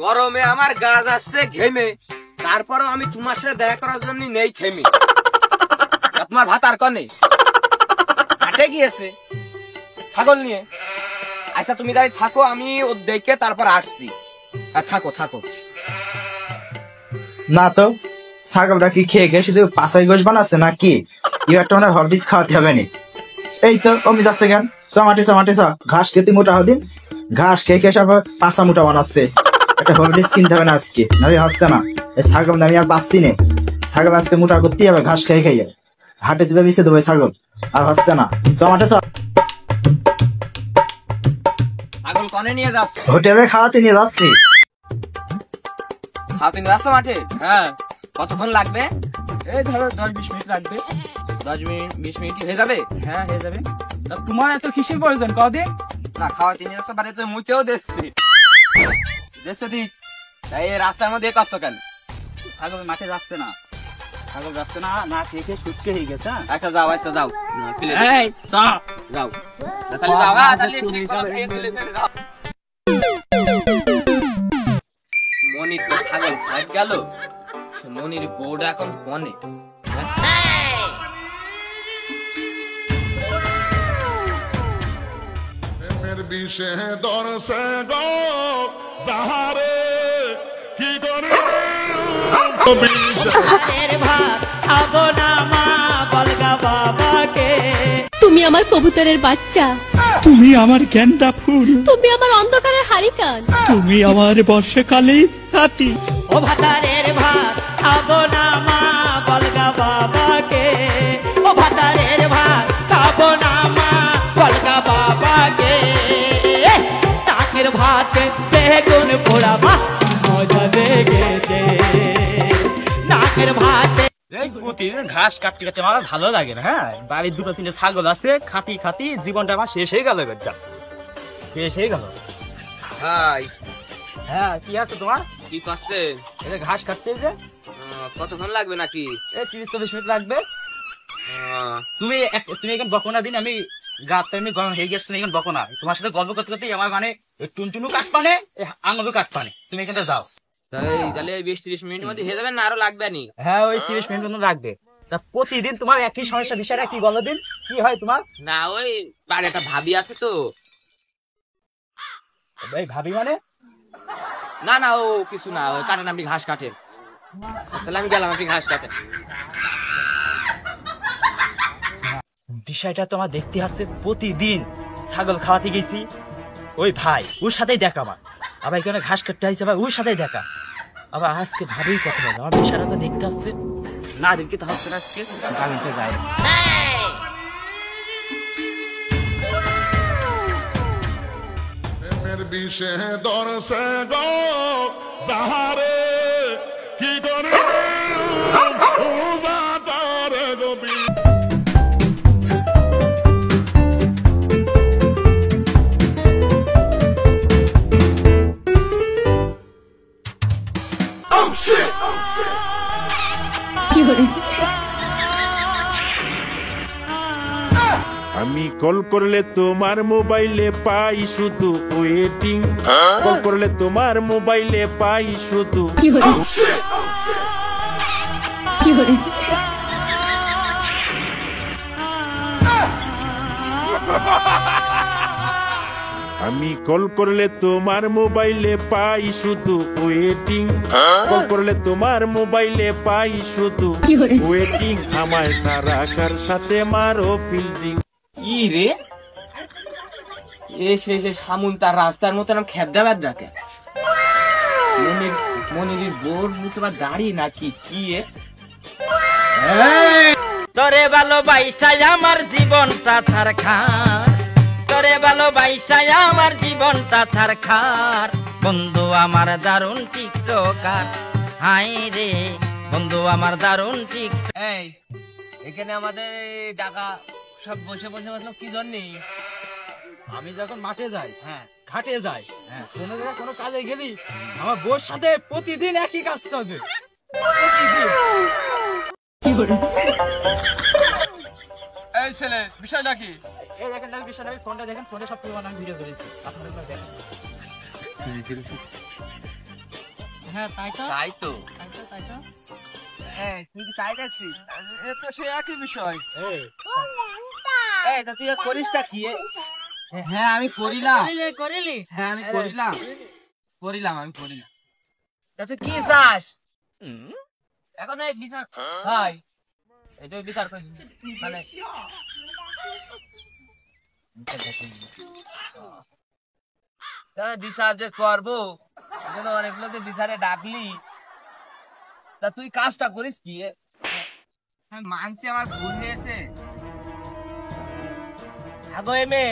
গরমে আমার গা যাচ্ছে ঘেমে, তারপরেও আমি তোমার সাথে দেখা করার জন্য নেই থেমে। তোমার ভাত আর কনে হাটে গিয়েছে ছাগল নিয়ে। আচ্ছা তুমি তাই থাকো, আমি ও দেখে তারপর আসছি। থাকো থাকো। না তো ছাগলটা কি খেয়ে খেয়ে শুধু পাঁচাই গোশ বানাচ্ছে না কি? এবার তো মনে হয় হরলিক্স খাওয়াতে হবে না। এই তো অমি যাচ্ছে কেন, চমাটি চমাটি চ ঘাস খেতে মোটা হদিন, ঘাস খেয়ে খেয়ে সব পাঁচা মোটা বানাচ্ছে। একটা হরলিক্স কিনতে হবে না আজকে, নাহলে হচ্ছে না। এই ছাগল আমি আর পাচ্ছি না, ছাগল আজকে মোটা করতেই হবে ঘাস খেয়ে খেয়ে। হাটে তুলে বেঁচে দেবো ছাগল, আর হচ্ছে না। চমাটে চ। ছাগল কনে নিয়ে যাচ্ছ? হোটেলে খাওয়াতে নিয়ে যাচ্ছি। খাওয়াতে নিয়ে যাচ্ছ মাঠে? হ্যাঁ। কতক্ষণ লাগবে? এই ধরো 10-20 মিনিট লাগবে। 10-20 মিনিট হয়ে যাবে? হ্যাঁ হয়ে যাবে। তা তোমার এত কিসের প্রয়োজন কদিন? না খাওয়াতে নিয়ে যাচ্ছ বাড়িতে মুতেও দেখছি দেশে দিক তাই এই রাস্তার মধ্যে কাচ্ছ কেন? ছাগল মাঠে যাচ্ছে না, ছাগল যাচ্ছে না, না খেয়ে খেয়ে সুটকে হয়ে গেছে। আচ্ছা যাও, আচ্ছা যাও, এই চল যাও তাহলে যাও। তাহলে যাও। মনির তো ছাগল খাইট গেল, মনির বউটা এখন ফোনে। বিষে দরসে গো সাহারে কি করে তুমি আমার কবুতরের বাচ্চা, তুমি আমার গেন্দা ফুল, তুমি আমার অন্ধকারের হারিকান, তুমি আমার বর্ষাকালে হাতি। ও ভাতারের ভাত খাবো না মা বলগা বাবাকে, ও ভাতারের ভাত খাবো না মা বলগা বাবাকে। টাকের ভাতে বেগুন পোড়া মা মজা লেগেছে, নাকের ভাতে। প্রতিদিন ঘাস কাটতে কাটতে আমার ভালো লাগে না। হ্যাঁ, বাড়ির 2-3টে ছাগল আছে, খাতি খাতি জীবনটা আমার শেষ হয়ে গেল, শেষ হয়ে গেল। হাই হ্যাঁ, কি আছে তোমার? কি করছে? এটা ঘাস খাচ্ছে যে। কতক্ষণ লাগবে নাকি? এই 30-40 মিনিট লাগবে। তুমি এখন বকো না দিন, আমি গাছ এমনি গরম হয়ে গেছে, তুমি এখন বকো না। তোমার সাথে গল্প করতে করতে আমার মানে টুনটুনু কাটপানে, আঙুলও কাটপানে। তুমি এখানে যাও। তাহলে 20-30 মিনিটের মধ্যে হয়ে যাবে না আরো লাগবে নি? হ্যাঁ, ওই 30 মিনিট মতো লাগবে। তা প্রতিদিন তোমার একই সমস্যা, বিষয়টা কি বলো দিন, কি হয় তোমার? না ওই বাড়ি একটা ভাবি আছে তো। ভাই ভাবি মানে? না না ও কিছু না, ওই কাটেন, আপনি ঘাস কাটেন। তাহলে আমি গেলাম, আপনি ঘাস কাটেন। বিষয়টা তোমার দেখতে আসছে, প্রতিদিন ছাগল খাওয়াতে গেছি, ওই ভাই ওর সাথেই দেখা আমার, আবার এখানে ঘাস কাটতে আসছে, আবার ওর সাথেই দেখা, আবার আজকে ভাবেই কথা বলে। আমার বিষয়টা তো দেখতে আসছে না, দেখতে তো হচ্ছে না আজকে। গাড়িতে যাই বিষে দরসে গো সাহারে কি করে গোবি। আমি কল করলে তোমার মোবাইলে পাই শুধু ওয়েটিং, কল করলে তোমার মোবাইলে পাই শুধু। আমি কল করলে তোমার মোবাইলে পাই শুধু ওয়েটিং, কল করলে তোমার মোবাইলে পাই শুধু ওয়েটিং। আমায় সারা কার সাথে মারো ফিল্ডিং। ই রে এসে সামুন তার রাস্তার মতো নাম খেদ্দা বেদ্রা কে মনির বোর মুখে বা দাড়ি নাকি কি? তোরে ভালোবাসায় আমার জীবনটা ছারখার, তোরে ভালোবাসায় আমার জীবনটা ছারখার। বন্ধু আমার দারুণ টিকটকার, হাই রে বন্ধু আমার দারুণ টিক। এই এখানে আমাদের টাকা সব বসে বসে বসলো কি জন্যে? আমি যখন মাঠে যাই, হ্যাঁ ঘাটে যাই, হ্যাঁ কোনো জায়গায় কোনো কাজে গেলি, আমার বউর সাথে প্রতিদিন একই কাজ করবে। এই ছেলে বিষয়টা কি? এই দেখেন বিষয়টা, ফোনটা দেখেন, ফোনে সব পুরো আমি ভিডিও করেছি, আপনাদের দেখেন। হ্যাঁ তাই তো তাই তো তাই তো তাই তো তুই কি তাই দেখছিস এ তো সে একই বিষয় তা তুই করিসটা কি হ্যাঁ আমি করিলাম করিলি হ্যাঁ আমি করিলাম আমি করিলাম তা তুই কি চাস এখন এই বিচার হয় এটা বিচার করি মানে বিচার যে করবো অনেকগুলোকে বিচারে ডাকলি তা তুই কাজটা করিস কি মানছি আমার ভুল হয়েছে আগো এমে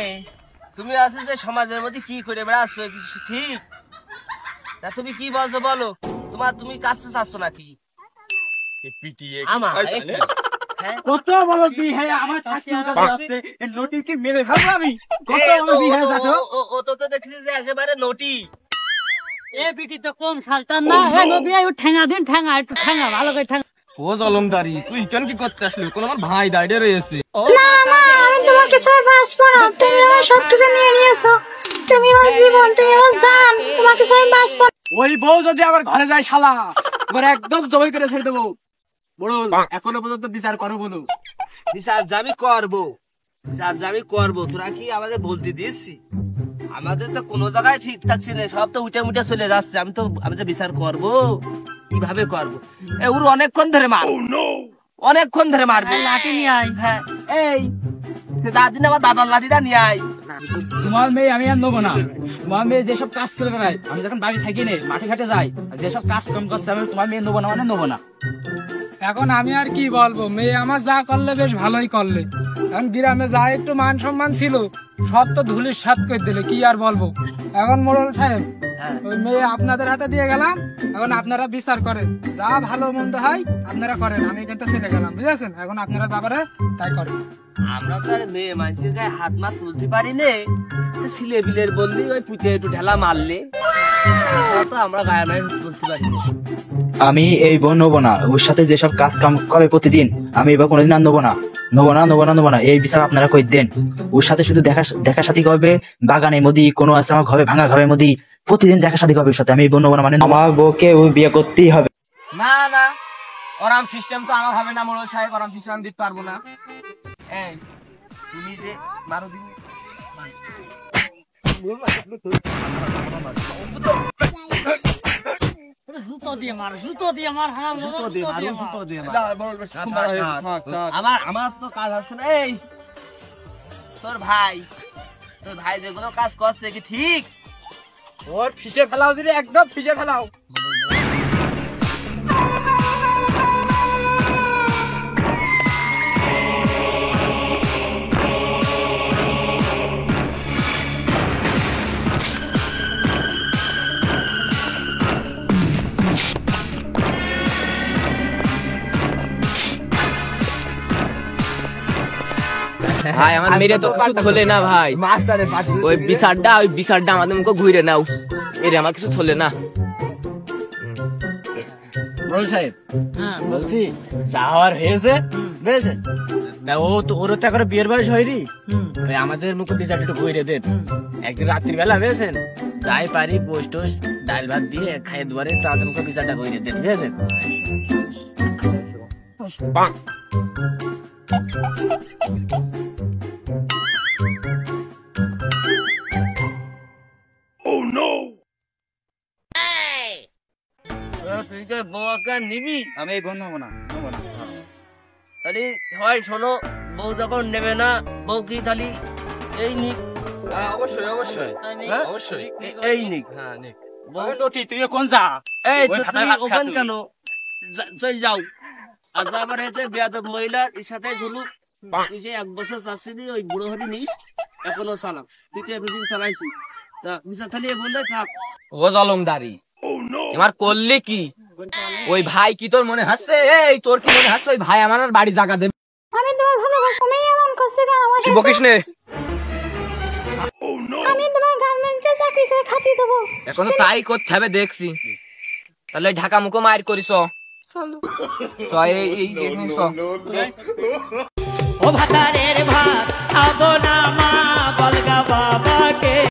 তুমি আছো যে সমাজের মধ্যে কি করে বেড়াচ্ছ কিছু ঠিক তা তুমি কি বলছো বলো তুমি কাজটা চাচ্ছ নাকি কত বড় বিয়ে আমার নোটিস কি মেরে ফেলবো আমি কত বড় বিয়ে ও তো দেখছি যে একেবারে নোটি এ বিটি তো কম সালতান না হে নবী আই ঠ্যাঙা দিন ঠ্যাঙা একটু ঠ্যাঙা ভালো করে ঠ্যাঙা ও জলমদারি তুই কেন কি করতে আসলি কোন আমার ভাই দাঁড়িয়ে রয়েছে না না আমি তোমাকে সব বাঁচবো না তুমি আমার সবকিছু নিয়ে নিয়েছো তুমি আমার জীবন তুমি আমার জান তোমাকে সব বাঁচবো ওই বউ যদি আবার ঘরে যায় শালা এবার একদম জবাই করে ছেড়ে দেবো বড় এখনো পর্যন্ত বিচার করো বলো বিচার আমি করবো তোরা কি আমাদের বলতে দিয়েছি আমাদের তো কোনো জায়গায় ঠিক থাকছে না সব তো উঠে মুঠে চলে যাচ্ছে আমি তো বিচার করবো কিভাবে করবো ওর অনেকক্ষণ ধরে মারবো লাঠি নিয়ে আই হ্যাঁ এই দাদিন আমার দাদার লাঠিটা নিয়ে আয় তোমার মেয়ে আমি আর নেবো না তোমার মেয়ে যেসব কাজ করে বেড়াই আমি যখন বাড়ি থাকি নে মাঠে ঘাটে যাই যেসব কাজ কম করছে আমি তোমার মেয়ে নেবো না মানে নেবো না এখন আমি আর কি বলবো মেয়ে আমার যা করলে বেশ ভালোই করলে এখন গ্রামে যা একটু মান সম্মান ছিল সব তো ধুলির সাত করে দিলে কি আর বলবো এখন মোড়ল সাহেব ওই মেয়ে আপনাদের হাতে দিয়ে গেলাম এখন আপনারা বিচার করেন যা ভালো মন্দ হয় আপনারা করেন আমি কিন্তু চলে গেলাম বুঝেছেন এখন আপনারা যা পারে তাই করেন আমরা তো আর মেয়ে মানুষের গায়ে হাত মাত তুলতে পারি নে ছিলে বিলের বললি ওই পুঁতে একটু ঢেলা মারলে তো আমরা গায়ে মায়ে তুলতে পারি না আমি এই বউ নেবো না ওর সাথে যেসব কাজ কাম করে প্রতিদিন আমি এবার কোনোদিন আর নেবো না এই বিচার আপনারা কই দেন ওর সাথে শুধু দেখা সাথী হবে বাগানের মধ্যে কোনো আছে আমার ঘরে ভাঙা ঘরের মধ্যে প্রতিদিন দেখা সাথী হবে ওর সাথে আমি এই বউ নেবো না মানে আমার বউকে বিয়ে করতেই হবে না ওরাম সিস্টেম তো আমার হবে না মোড়ল সাহেব ওরাম সিস্টেম দিতে পারবো না এই তুমি যে মারো দিন জুতো দিয়ে মার হারাম জুতো দিয়ে মার আমার তো কাজ আছে না এই তোর ভাই যেগুলো কাজ করছে কি ঠিক ওর ফিসে ফেলাও দিলে একদম ফিসে ফেলাও ভাই আমার মেরে তো কিছু থলে না ভাই ওই বিচারটা আমাদের মুখে ঘুরে নাও মেরে আমার কিছু থলে না মোড়ল সাহেব বলছি যা হওয়ার হয়েছে বুঝেছেন ও তো ওর তো এখন বিয়ের বয়স হয়নি ওই আমাদের মুখে বিচারটা একটু ঘুরে দেন একদিন রাত্রিবেলা বুঝেছেন যাই পারি পোস্ট টোস্ট ডাল ভাত দিয়ে খাইয়ে দুয়ারে তো আমাদের মুখে বিচারটা ঘুরে দেন বুঝেছেন তুই তো বউকে নিবি আমি এই বউ নেবো না তাহলে হয় শোনো বউ যখন নেবে না বউ কি তাহলে এই নিক অবশ্যই এই নিক হ্যাঁ নিক তুই কোন যা এই ওখান কেন চল যাও আর আবার হয়েছে বেয়াদব মহিলার এর সাথে ঝুলুক তুই যে 1 বছর চাচ্ছিলি ওই বুড়ো হরি নিস এখনো চালাম তুই তো এতদিন চালাইছি তা বিচার খালি বললে থাক ও জলমদারি এবার করলে কি ওই ভাই কি তোর মনে হাসছে এই তোর কি মনে হাসছে ওই ভাই আমার বাড়ি জায়গা দেবে আমি তোমার ভালোবাসা নেই এমন করছে কেন আমার কি বকিস নে আমি তোমার গার্মেন্টসে চাকরি করে খাতিয়ে দেবো এখন তাই করতে হবে দেখছি তাহলে ঢাকা মুখো মায়ের করিস ও ভাতারের ভাত খাবো না মা